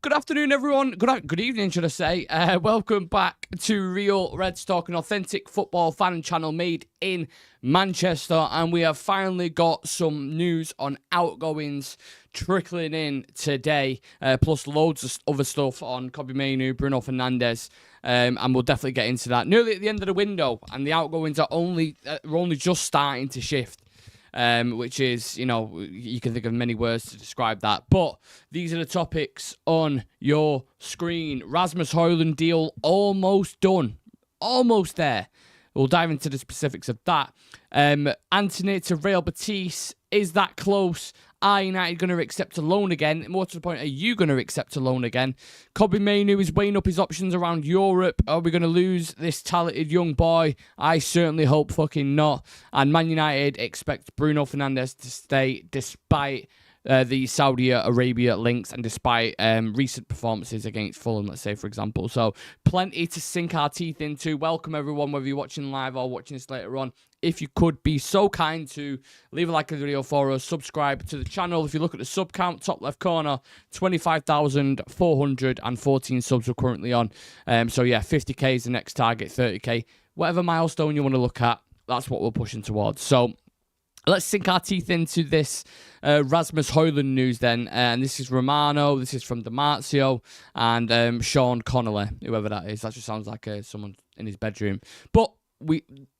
good afternoon, everyone. Good evening, should I say. Welcome back to Real Reds Talk, an authentic football fan channel made in Manchester. And we have finally got some news on outgoings trickling in today, plus loads of other stuff on Kobbie Mainoo, Bruno Fernandes. And we'll definitely get into that. Nearly at the end of the window, and the outgoings are only just starting to shift. Which is, you can think of many words to describe that. But these are the topics on your screen. Rasmus Højlund deal almost done. Almost there. We'll dive into the specifics of that. Antony to Real Betis. Is that close? Are United going to accept a loan again? More to the point, are you going to accept a loan again? Kobbie Mainoo is weighing up his options around Europe. Are we going to lose this talented young boy? I certainly hope fucking not. And Man United expect Bruno Fernandes to stay despite the Saudi Arabia links and despite recent performances against Fulham, let's say, for example. So plenty to sink our teeth into. Welcome, everyone, whether you're watching live or watching this later on. If you could be so kind to leave a like on the video for us, subscribe to the channel. If you look at the sub count, top left corner, 25,414 subs we're currently on. So yeah, 50k is the next target, 30k. Whatever milestone you want to look at, that's what we're pushing towards. So let's sink our teeth into this Rasmus Højlund news then. And this is Romano, this is from DiMarzio, and Sean Connolly, whoever that is. That just sounds like someone in his bedroom. But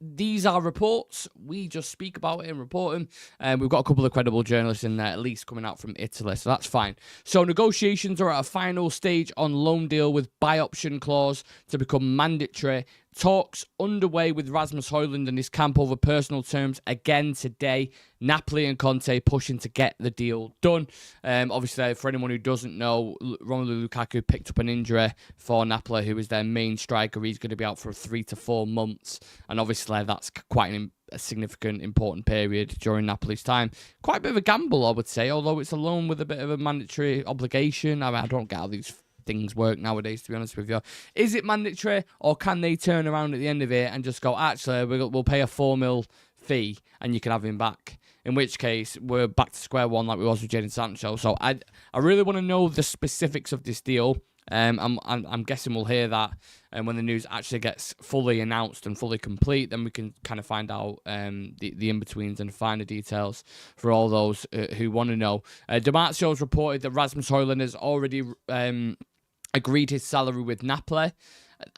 these are reports. We just speak about it and report them. We've got a couple of credible journalists in there, at least coming out from Italy, so that's fine. So negotiations are at a final stage on loan deal with buy option clause to become mandatory. Talks underway with Rasmus Højlund and his camp over personal terms again today. Napoli and Conte pushing to get the deal done. Obviously, for anyone who doesn't know, Romelu Lukaku picked up an injury for Napoli, who is their main striker. He's going to be out for 3 to 4 months. And obviously, that's quite a significant, important period during Napoli's time. Quite a bit of a gamble, I would say, although it's a loan with a bit of a mandatory obligation. I mean, I don't get how these things work nowadays, to be honest with you. Is it mandatory, or can they turn around at the end of it and just go, actually, we'll pay a 4 mil fee and you can have him back? In which case, we're back to square one like we was with Jadon Sancho. So I really want to know the specifics of this deal. I'm guessing we'll hear that when the news actually gets fully announced and fully complete. Then we can kind of find out the in-betweens and finer details for all those who want to know. DiMarzio has reported that Rasmus Højlund has already agreed his salary with Napoli.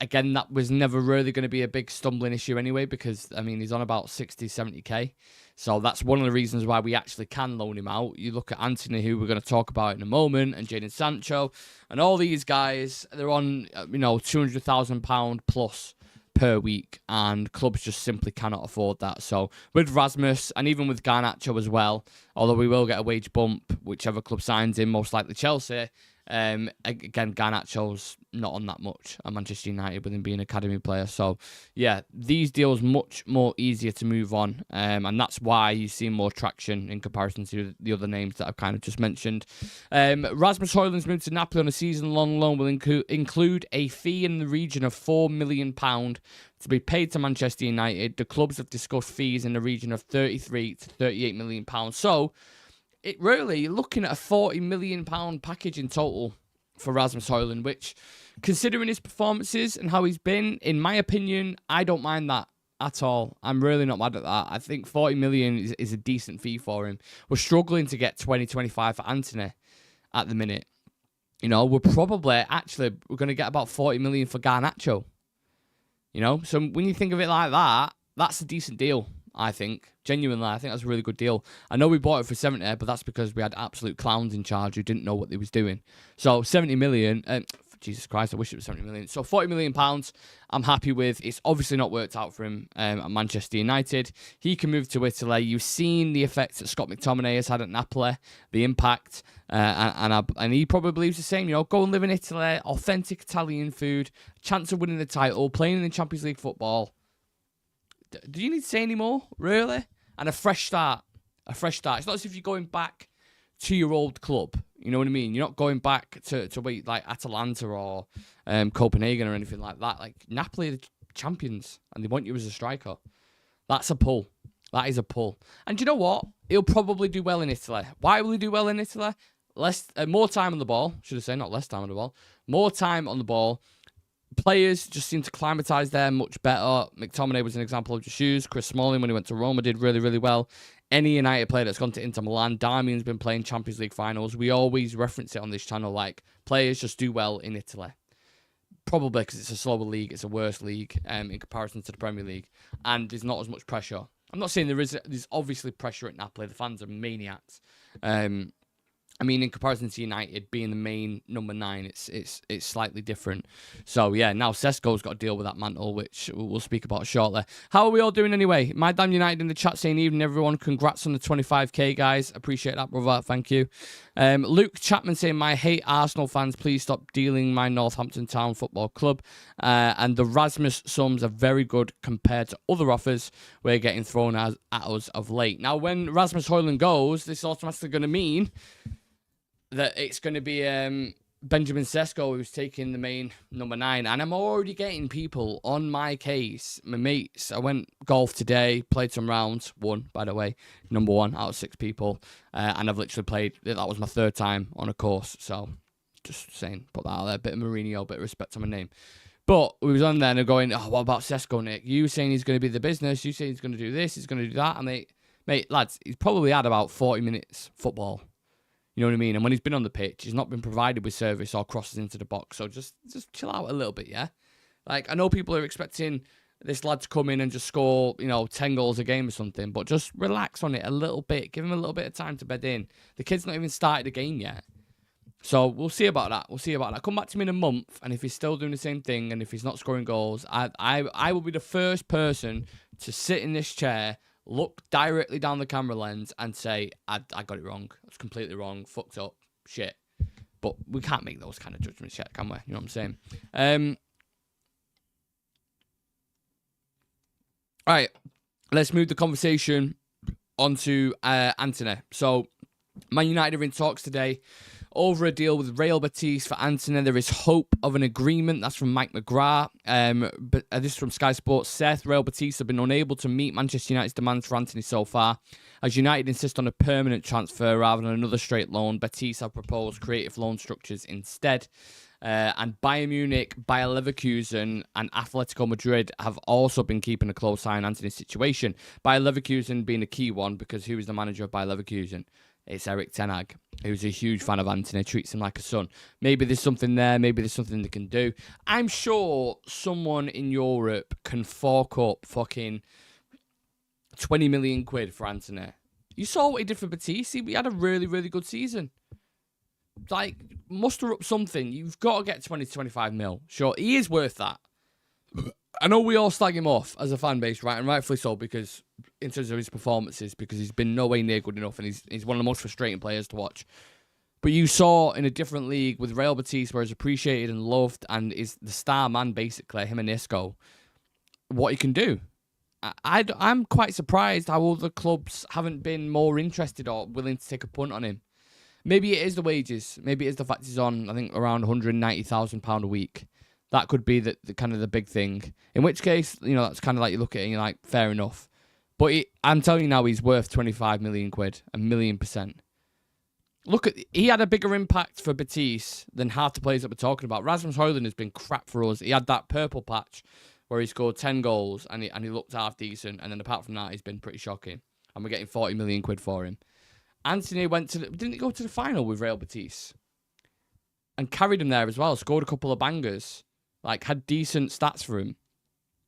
Again, that was never really going to be a big stumbling issue anyway, because, I mean, he's on about 60, 70k. So that's one of the reasons why we actually can loan him out. You look at Antony, who we're going to talk about in a moment, and Jadon Sancho, and all these guys, they're on, £200,000 plus per week, and clubs just simply cannot afford that. So with Rasmus, and even with Garnacho as well, although we will get a wage bump, whichever club signs him, most likely Chelsea. Again, Garnacho's not on that much at Manchester United with him being an academy player. So, yeah, these deals much more easier to move on. And that's why you see more traction in comparison to the other names that I've kind of just mentioned. Rasmus Højlund's move to Napoli on a season-long loan will include a fee in the region of £4 million to be paid to Manchester United. The clubs have discussed fees in the region of £33 to £38 million. So, it really, you're looking at a £40 million package in total for Rasmus Højlund, which, considering his performances and how he's been, in my opinion, I don't mind that at all. I'm really not mad at that. I think 40 million is a decent fee for him. We're struggling to get 20-25 for Antony at the minute. We're probably, we're going to get about 40 million for Garnacho. So when you think of it like that, that's a decent deal. I think. Genuinely, I think that's a really good deal. I know we bought it for 70, but that's because we had absolute clowns in charge who didn't know what they was doing. So 70 million, Jesus Christ, I wish it was 70 million. So 40 million pounds, I'm happy with. It's obviously not worked out for him at Manchester United. He can move to Italy. You've seen the effects that Scott McTominay has had at Napoli, the impact, and he probably believes the same. Go and live in Italy, authentic Italian food, chance of winning the title, playing in the Champions League football. Do you need to say any more, really? And a fresh start. A fresh start. It's not as if you're going back to your old club. You know what I mean? You're not going back to wait like Atalanta or Copenhagen or anything like that. Like, Napoli are the champions, and they want you as a striker. That's a pull. That is a pull. And do you know what? He'll probably do well in Italy. Why will he do well in Italy? more time on the ball. Should I say not less time on the ball? More time on the ball. Players just seem to climatise there much better. McTominay was an example of just used. Chris Smalling, when he went to Roma, did really, really well. Any United player that's gone to Inter Milan, Darmian's been playing Champions League finals. We always reference it on this channel, like, players just do well in Italy. Probably because it's a slower league, it's a worse league in comparison to the Premier League, and there's not as much pressure. I'm not saying there's obviously pressure at Napoli. The fans are maniacs. I mean, in comparison to United being the main number 9, it's slightly different. So, yeah, now Sesko's got to deal with that mantle, which we'll speak about shortly. How are we all doing anyway? My Damn United in the chat saying, evening, everyone. Congrats on the 25k, guys. Appreciate that, brother. Thank you. Luke Chapman saying, my hate Arsenal fans. Please stop dealing my Northampton Town Football Club. And the Rasmus sums are very good compared to other offers we're getting thrown at us of late. Now, when Rasmus Højlund goes, this is automatically going to mean that it's going to be Benjamin Sesko who's taking the main number 9. And I'm already getting people on my case. My mates, I went golf today, played some rounds, won, by the way, number 1 out of 6 people. And I've literally played, that was my 3rd time on a course. So, just saying, put that out there, bit of Mourinho, bit of respect on my name. But we was on there and they're going, oh, what about Sesko, Nick? You saying he's going to be the business, you saying he's going to do this, he's going to do that. And mate, lads, he's probably had about 40 minutes football. You know what I mean? And when he's been on the pitch, he's not been provided with service or crosses into the box. So just chill out a little bit, yeah? Like, I know people are expecting this lad to come in and just score, 10 goals a game or something, but just relax on it a little bit. Give him a little bit of time to bed in. The kid's not even started the game yet. So we'll see about that. Come back to me in a month, and if he's still doing the same thing, and if he's not scoring goals, I will be the first person to sit in this chair, look directly down the camera lens and say, I got it wrong. It's completely wrong. Fucked up. Shit. But we can't make those kind of judgments yet, can we? You know what I'm saying? All right. Let's move the conversation onto Antony. So, Man United are in talks today over a deal with Real Betis for Antony. There is hope of an agreement. That's from Mike McGrath. But this is from Sky Sports. Seth, Real Betis have been unable to meet Manchester United's demands for Antony so far. As United insist on a permanent transfer rather than another straight loan, Betis have proposed creative loan structures instead. And Bayern Munich, Bayer Leverkusen and Atletico Madrid have also been keeping a close eye on Antony's situation. Bayer Leverkusen being a key one because who is the manager of Bayer Leverkusen? It's Erik ten Hag, who's a huge fan of Antony, treats him like a son. Maybe there's something there. Maybe there's something they can do. I'm sure someone in Europe can fork up fucking 20 million quid for Antony. You saw what he did for Betis. He had a really, really good season. Like, muster up something. You've got to get 20 to 25 mil. Sure, he is worth that. I know we all slag him off as a fan base, right? And rightfully so, because in terms of his performances, because he's been no way near good enough, and he's one of the most frustrating players to watch. But you saw in a different league with Real Betis, where he's appreciated and loved, and is the star man, basically, him and Isco, what he can do. I'm quite surprised how other clubs haven't been more interested or willing to take a punt on him. Maybe it is the wages. Maybe it is the fact he's on, I think, around £190,000 a week. That could be the kind of the big thing. In which case, that's kind of like you look at it and you're like, fair enough. But I'm telling you now, he's worth 25 million quid, 1,000,000%. He had a bigger impact for Betis than half the players that we're talking about. Rasmus Højlund has been crap for us. He had that purple patch where he scored 10 goals and he looked half decent. And then apart from that, he's been pretty shocking. And we're getting 40 million quid for him. Antony didn't he go to the final with Real Betis? And carried him there as well. Scored a couple of bangers. Like, had decent stats for him.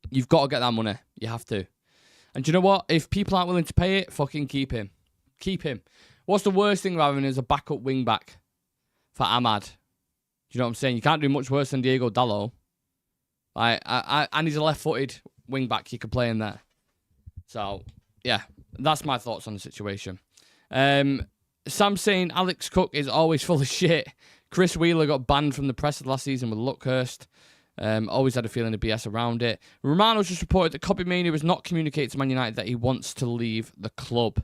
You've got to get that money. You have to. And do you know what? If people aren't willing to pay it, fucking keep him. Keep him. What's the worst thing rather than as a backup wing back for Ahmad? Do you know what I'm saying? You can't do much worse than Diego Dallo. And he's a left-footed wing back. You could play in there. So, yeah. That's my thoughts on the situation. Sam saying Alex Cook is always full of shit. Chris Wheeler got banned from the press last season with Luckhurst. Always had a feeling of BS around it. Romano's just reported that Kobe Mainoo has not communicated to Man United that he wants to leave the club.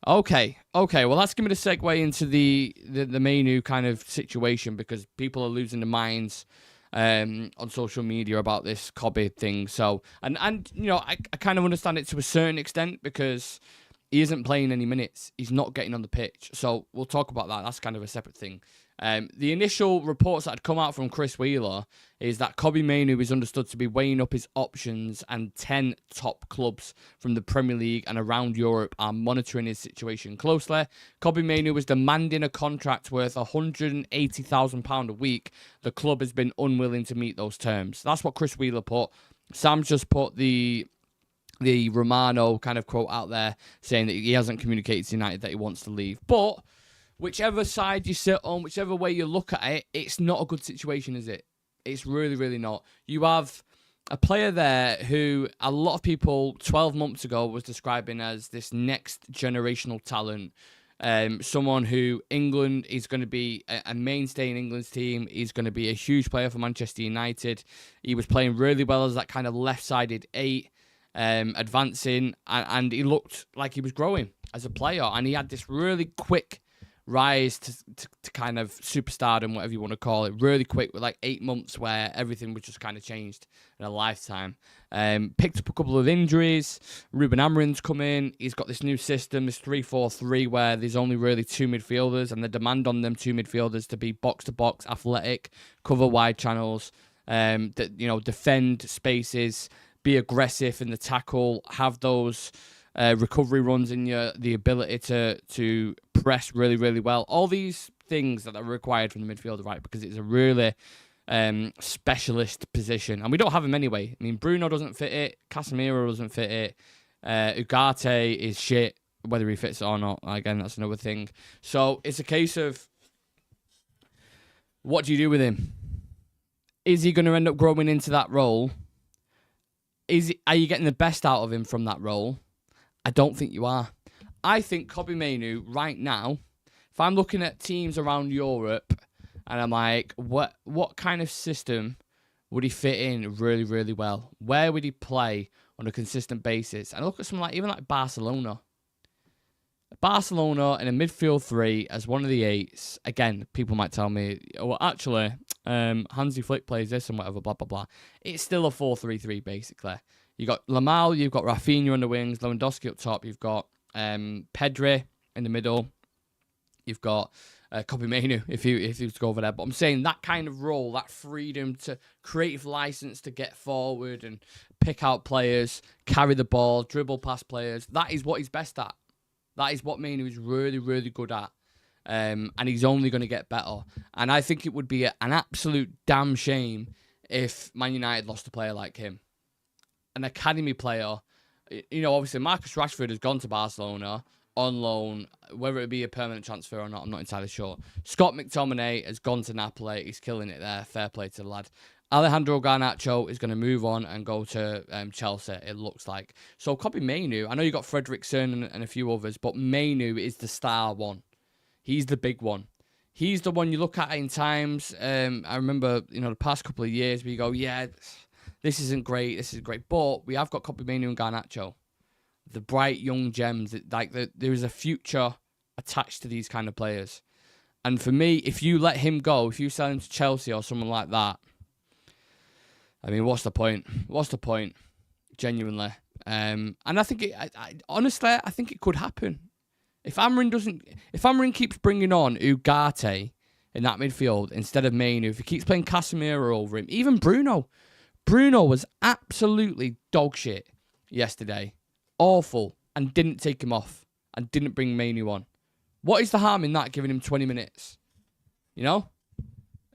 Okay. Well, that's going to be the segue into the Mainoo kind of situation because people are losing their minds on social media about this Kobe thing. So, and I kind of understand it to a certain extent because he isn't playing any minutes. He's not getting on the pitch. So we'll talk about that. That's kind of a separate thing. The initial reports that had come out from Chris Wheeler is that Kobbie Mainoo is understood to be weighing up his options, and 10 top clubs from the Premier League and around Europe are monitoring his situation closely. Kobbie Mainoo was demanding a contract worth £180,000 a week. The club has been unwilling to meet those terms. That's what Chris Wheeler put. Sam just put the Romano kind of quote out there saying that he hasn't communicated to United that he wants to leave. But whichever side you sit on, whichever way you look at it, it's not a good situation, is it? It's really, really not. You have a player there who a lot of people 12 months ago was describing as this next generational talent. Someone who England is going to be a mainstay in England's team. He's going to be a huge player for Manchester United. He was playing really well as that kind of left-sided 8, advancing, and he looked like he was growing as a player. And he had this really quick rise to kind of superstardom, whatever you want to call it, really quick, with like 8 months where everything was just kind of changed in a lifetime. Picked up a couple of injuries. Ruben Amorim's come in. He's got this new system, this 3-4-3, where there's only really 2 midfielders, and the demand on them 2 midfielders to be box-to-box, athletic, cover wide channels, defend spaces, be aggressive in the tackle, have those recovery runs in the ability to press really, really well. All these things that are required from the midfielder, right? Because it's a really specialist position. And we don't have him anyway. I mean, Bruno doesn't fit it. Casemiro doesn't fit it. Ugarte is shit, whether he fits it or not. Again, that's another thing. So it's a case of, what do you do with him? Is he going to end up growing into that role? Are you getting the best out of him from that role? I don't think you are. I think Kobbie Mainoo right now, if I'm looking at teams around Europe and I'm like, what kind of system would he fit in really, really well? Where would he play on a consistent basis? And I look at something like, even like Barcelona. Barcelona in a midfield 3 as one of the 8s. Again, people might tell me, well, actually, Hansi Flick plays this and whatever, blah, blah, blah. It's still a 4-3-3, basically. You've got Lamal, you've got Rafinha on the wings, Lewandowski up top, you've got Pedri in the middle, you've got Kobbie Mainoo if you was to go over there. But I'm saying that kind of role, that freedom to creative license to get forward and pick out players, carry the ball, dribble past players, that is what he's best at. That is what Mainoo is really, really good at. And he's only going to get better. And I think it would be an absolute damn shame if Man United lost a player like him. An academy player. Obviously Marcus Rashford has gone to Barcelona on loan, whether it be a permanent transfer or not, I'm not entirely sure. Scott McTominay has gone to Napoli. He's killing it there. Fair play to the lad. Alejandro Garnacho is going to move on and go to Chelsea, it looks like. So Kobbie Mainoo, I know you got Fredrickson and a few others, but Mainoo is the star one. He's the big one. He's the one you look at in times. I remember, the past couple of years where you go, yeah, this isn't great, this is great. But we have got Kobbie Mainoo and Garnacho. The bright young gems. There is a future attached to these kind of players. And for me, if you let him go, if you sell him to Chelsea or someone like that, I mean, what's the point? What's the point? Genuinely. And I think honestly, I think it could happen. If Amorim keeps bringing on Ugarte in that midfield instead of Mainoo, if he keeps playing Casemiro over him, even Bruno was absolutely dog shit yesterday. Awful. And didn't take him off. And didn't bring Mainoo on. What is the harm in that, giving him 20 minutes?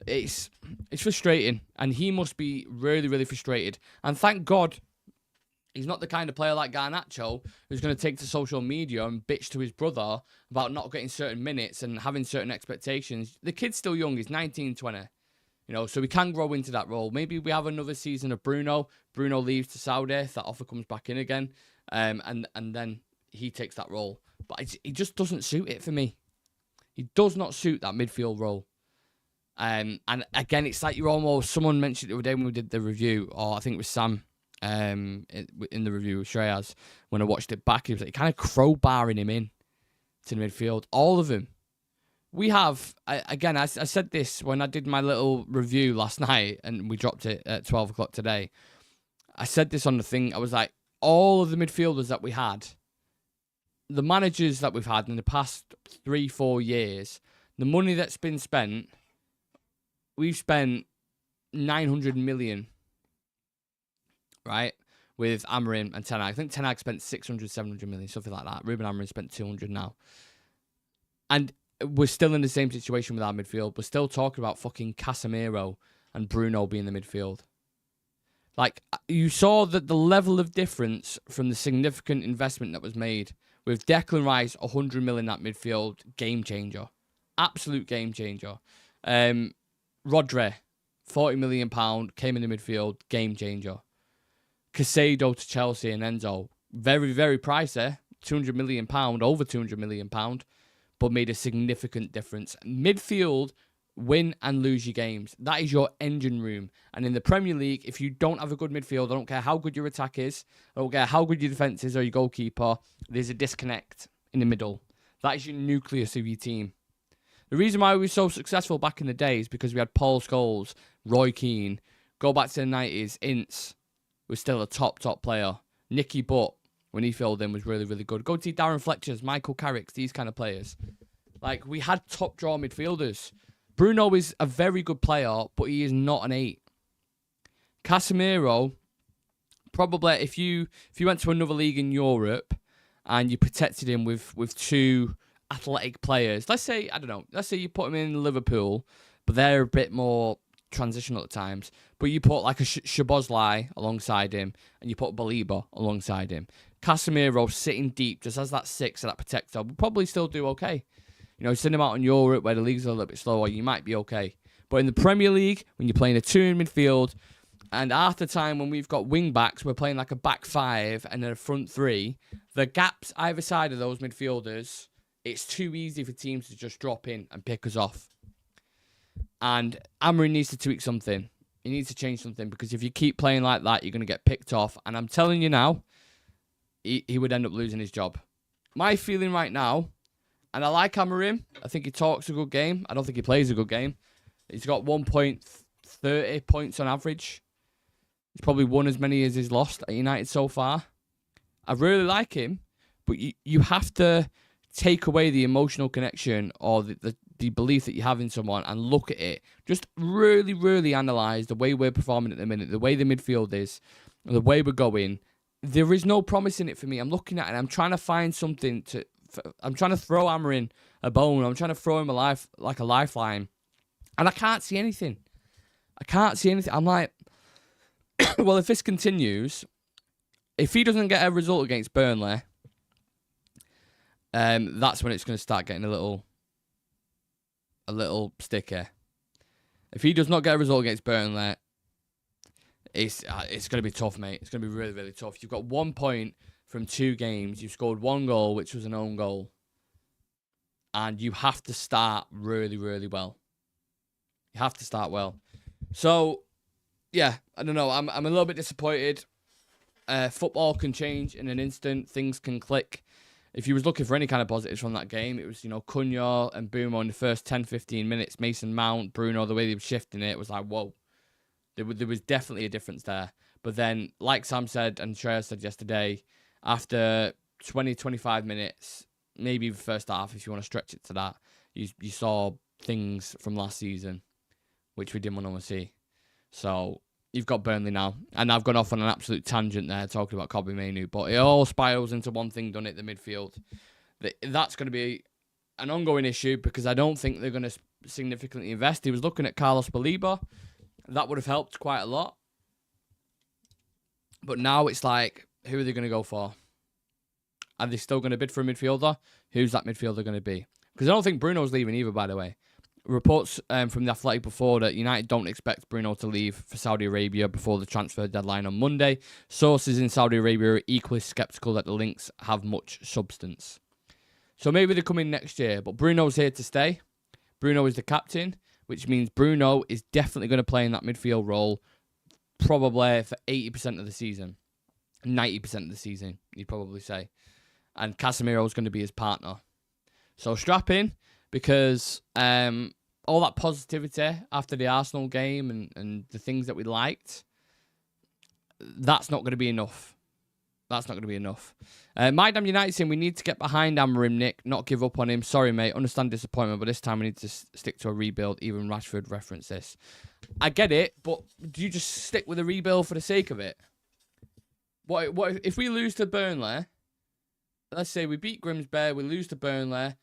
It's frustrating. And he must be really, really frustrated. And thank God he's not the kind of player like Garnacho who's going to take to social media and bitch to his brother about not getting certain minutes and having certain expectations. The kid's still young. He's 19, 20. So we can grow into that role. Maybe we have another season of Bruno. Bruno leaves to Saudi. If that offer comes back in again. And then he takes that role. But he just doesn't suit it for me. He does not suit that midfield role. And again, it's like someone mentioned it the other day when we did the review, or I think it was Sam in the review with Shreyas, when I watched it back, he was like kind of crowbarring him in to the midfield. All of them. We have, I said this when I did my little review last night, and we dropped it at 12 o'clock today. I said this on the thing. I was like, all of the midfielders that we had the managers that we've had in the past 3-4 years, the money that's been spent, we've spent 900 million, right, with Amorim and Ten Hag. I think Ten Hag spent 600, 700 million, something like that. Ruben Amorim spent 200 now. And we're still in the same situation with our midfield. We're still talking about fucking Casemiro and Bruno being the midfield. Like, you saw that the level of difference from the significant investment that was made with Declan Rice, 100 million that midfield, game changer. Absolute game changer. Rodri, £40 million, came in the midfield, game changer. Casado to Chelsea and Enzo, very, very pricey, £200 million, over £200 million, but made a significant difference. Midfield, win and lose your games. That is your engine room. And in the Premier League, if you don't have a good midfield, I don't care how good your attack is, I don't care how good your defence is or your goalkeeper, there's a disconnect in the middle. That is your nucleus of your team. The reason why we were so successful back in the day is because we had Paul Scholes, Roy Keane, go back to the 90s, Ince was still a top player. Nicky Butt, when he filled in, was really, really good. Go to Darren Fletcher's, Michael Carrick's, these kind of players. Like, we had top draw midfielders. Bruno is a very good player, but he is not an 8. Casemiro, probably if you went to another league in Europe and you protected him with 2 athletic players, let's say you put him in Liverpool, but they're a bit more transitional at times, but you put like a Szoboszlai alongside him and you put Baliba alongside him. Casemiro sitting deep, just as that 6 or that protector, will probably still do okay. You know, send him out in Europe where the league's a little bit slower, you might be okay. But in the Premier League, when you're playing a 2 in midfield, and after time when we've got wing backs, we're playing like a back 5 and then a front 3, the gaps either side of those midfielders, it's too easy for teams to just drop in and pick us off. And Amorim needs to tweak something. He needs to change something, because if you keep playing like that, you're going to get picked off. And I'm telling you now, he would end up losing his job. My feeling right now, and I like Amorim, I think he talks a good game. I don't think he plays a good game. He's got 1.30 points on average. He's probably won as many as he's lost at United so far. I really like him, but you have to take away the emotional connection or the belief that you have in someone and look at it. Just really, really analyse the way we're performing at the minute, the way the midfield is, the way we're going. There is no promise in it for me. I'm looking at it. I'm trying to find something to... I'm trying to throw Amorim a bone. I'm trying to throw him a lifeline. And I can't see anything. I'm like, well, if this continues, if he doesn't get a result against Burnley, that's when it's going to start getting a little sticky. If he does not get a result against Burnley, it's going to be tough, mate. It's going to be really, really tough. You've got 1 point from 2 games. You've scored 1 goal, which was an own goal. And you have to start really, really well. You have to start well. So, yeah, I don't know. I'm a little bit disappointed. Football can change in an instant. Things can click. If you was looking for any kind of positives from that game, it was, Cunha and Boomer in the first 10, 15 minutes. Mason Mount, Bruno, the way they were shifting it was like, whoa. There was definitely a difference there. But then, like Sam said and Shreya said yesterday, after 20, 25 minutes, maybe the first half, if you want to stretch it to that, you saw things from last season, which we didn't want to see. So, you've got Burnley now. And I've gone off on an absolute tangent there talking about Kobbie Mainoo, but it all spirals into one thing done at the midfield. That's going to be an ongoing issue because I don't think they're going to significantly invest. He was looking at Carlos Baliba. That would have helped quite a lot. But now it's like, who are they going to go for? Are they still going to bid for a midfielder? Who's that midfielder going to be? Because I don't think Bruno's leaving either, by the way. Reports from The Athletic before that United don't expect Bruno to leave for Saudi Arabia before the transfer deadline on Monday. Sources in Saudi Arabia are equally sceptical that the links have much substance. So maybe they come in next year, but Bruno's here to stay. Bruno is the captain, which means Bruno is definitely going to play in that midfield role probably for 80% of the season. 90% of the season, you'd probably say. And Casemiro is going to be his partner. So strap in, because all that positivity after the Arsenal game and the things that we liked, that's not going to be enough. That's not going to be enough. My Damn United saying we need to get behind Amorim, Nick, not give up on him. Sorry, mate. Understand disappointment, but this time we need to stick to a rebuild. Even Rashford referenced this. I get it, but do you just stick with a rebuild for the sake of it? What if we lose to Burnley? Let's say we beat Grimsby, we lose to Burnley,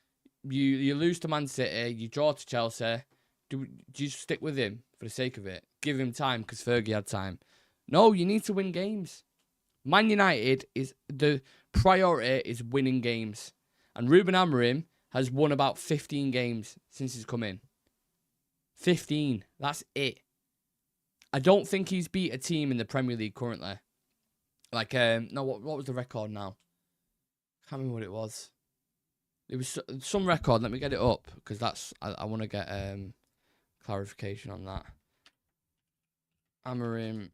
you lose to Man City, you draw to Chelsea. Do you just stick with him for the sake of it? Give him time because Fergie had time. No, you need to win games. Man United is the priority is winning games. And Ruben Amorim has won about 15 games since he's come in. 15. That's it. I don't think he's beat a team in the Premier League currently. Like, no, what was the record now? Can't remember what it was. It was some record. Let me get it up because I want to get clarification on that. Amorim.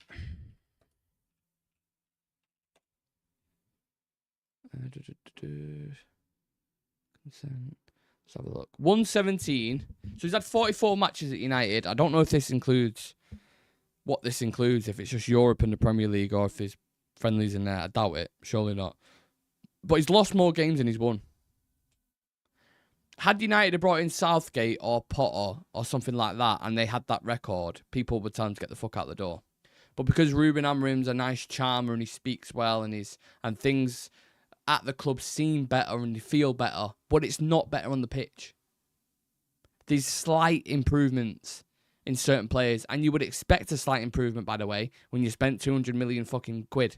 Consent. Let's have a look. 117. So he's had 44 matches at United. I don't know if this includes what this includes. If it's just Europe and the Premier League, or if there's friendlies in there. I doubt it. Surely not. But he's lost more games than he's won. Had United brought in Southgate or Potter or something like that, and they had that record, people would tell him to get the fuck out the door. But because Ruben Amorim's a nice charmer and he speaks well and things at the club seem better and they feel better, but it's not better on the pitch. There's slight improvements in certain players, and you would expect a slight improvement, by the way, when you spent 200 million fucking quid.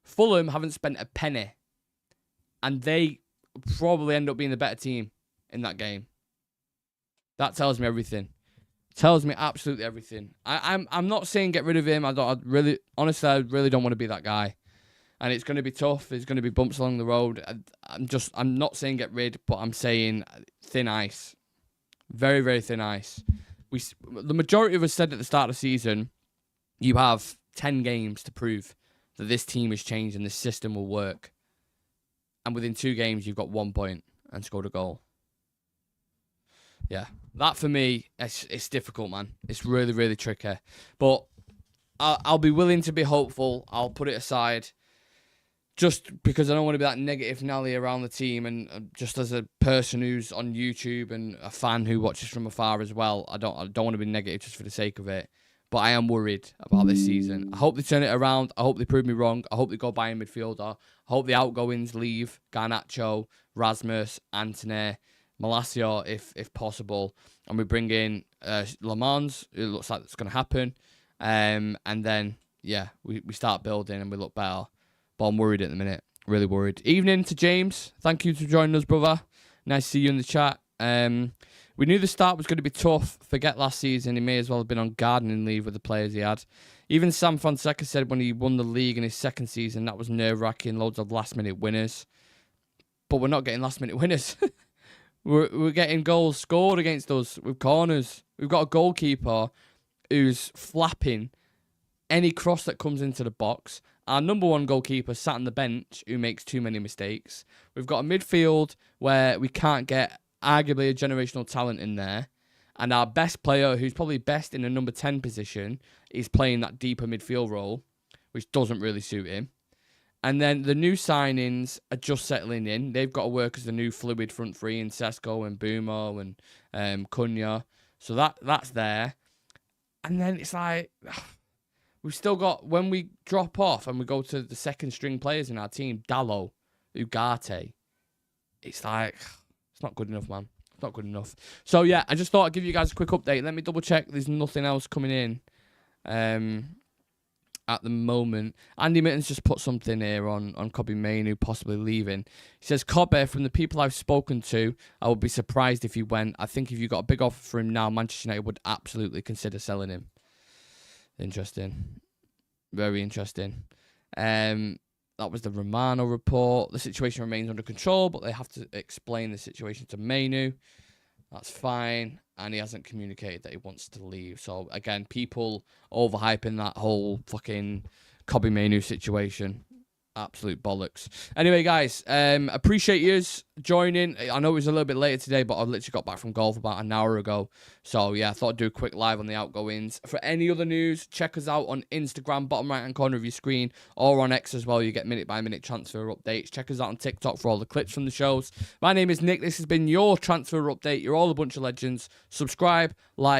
Fulham haven't spent a penny, and they probably end up being the better team in that game. That tells me everything. Tells me absolutely everything. I'm not saying get rid of him. Honestly, I really don't want to be that guy. And it's going to be tough. There's going to be bumps along the road. I'm not saying get rid, but I'm saying thin ice. Very, very thin ice. The majority of us said at the start of the season, you have 10 games to prove that this team has changed and this system will work. And within 2 games, you've got 1 point and scored a goal. Yeah, that for me, it's difficult, man. It's really, really tricky. But I'll be willing to be hopeful. I'll put it aside. Just because I don't want to be that negative Nelly around the team, and just as a person who's on YouTube and a fan who watches from afar as well, I don't want to be negative just for the sake of it. But I am worried about this season. I hope they turn it around. I hope they prove me wrong. I hope they go buy a midfielder. I hope the outgoings leave. Garnacho, Rasmus, Antony, Malacia if possible, and we bring in Le Mans. It looks like it's going to happen, and then we start building and we look better. But I'm worried at the minute. Really worried. Evening to James. Thank you for joining us, brother. Nice to see you in the chat. We knew the start was going to be tough. Forget last season. He may as well have been on gardening leave with the players he had. Even Sam Fonseca said when he won the league in his second season, that was nerve-wracking. Loads of last-minute winners. But we're not getting last-minute winners. We're getting goals scored against us with corners. We've got a goalkeeper who's flapping any cross that comes into the box. Our number one goalkeeper sat on the bench who makes too many mistakes. We've got a midfield where we can't get arguably a generational talent in there. And our best player, who's probably best in the number 10 position, is playing that deeper midfield role, which doesn't really suit him. And then the new signings are just settling in. They've got to work as the new fluid front three in Sesko and Bumo and Cunha. So that's there. And then it's like, we've still got, when we drop off and we go to the second string players in our team, Dallo, Ugarte, it's like, it's not good enough, man. It's not good enough. So yeah, I just thought I'd give you guys a quick update. Let me double check there's nothing else coming in at the moment. Andy Mittens just put something here on Kobbie Mainoo possibly leaving. He says, Kobbie, from the people I've spoken to, I would be surprised if he went. I think if you got a big offer for him now, Manchester United would absolutely consider selling him. Interesting. Very interesting. That was the Romano report. The situation remains under control, but they have to explain the situation to Mainoo. That's fine. And he hasn't communicated that he wants to leave. So, again, people overhyping that whole fucking Kobbie Mainoo situation. Absolute bollocks. Anyway, guys, appreciate you joining. I know it was a little bit later today, but I literally got back from golf about an hour ago. So, yeah, I thought I'd do a quick live on the outgoings. For any other news, check us out on Instagram, bottom right-hand corner of your screen, or on X as well. You get minute-by-minute transfer updates. Check us out on TikTok for all the clips from the shows. My name is Nick. This has been your transfer update. You're all a bunch of legends. Subscribe, like,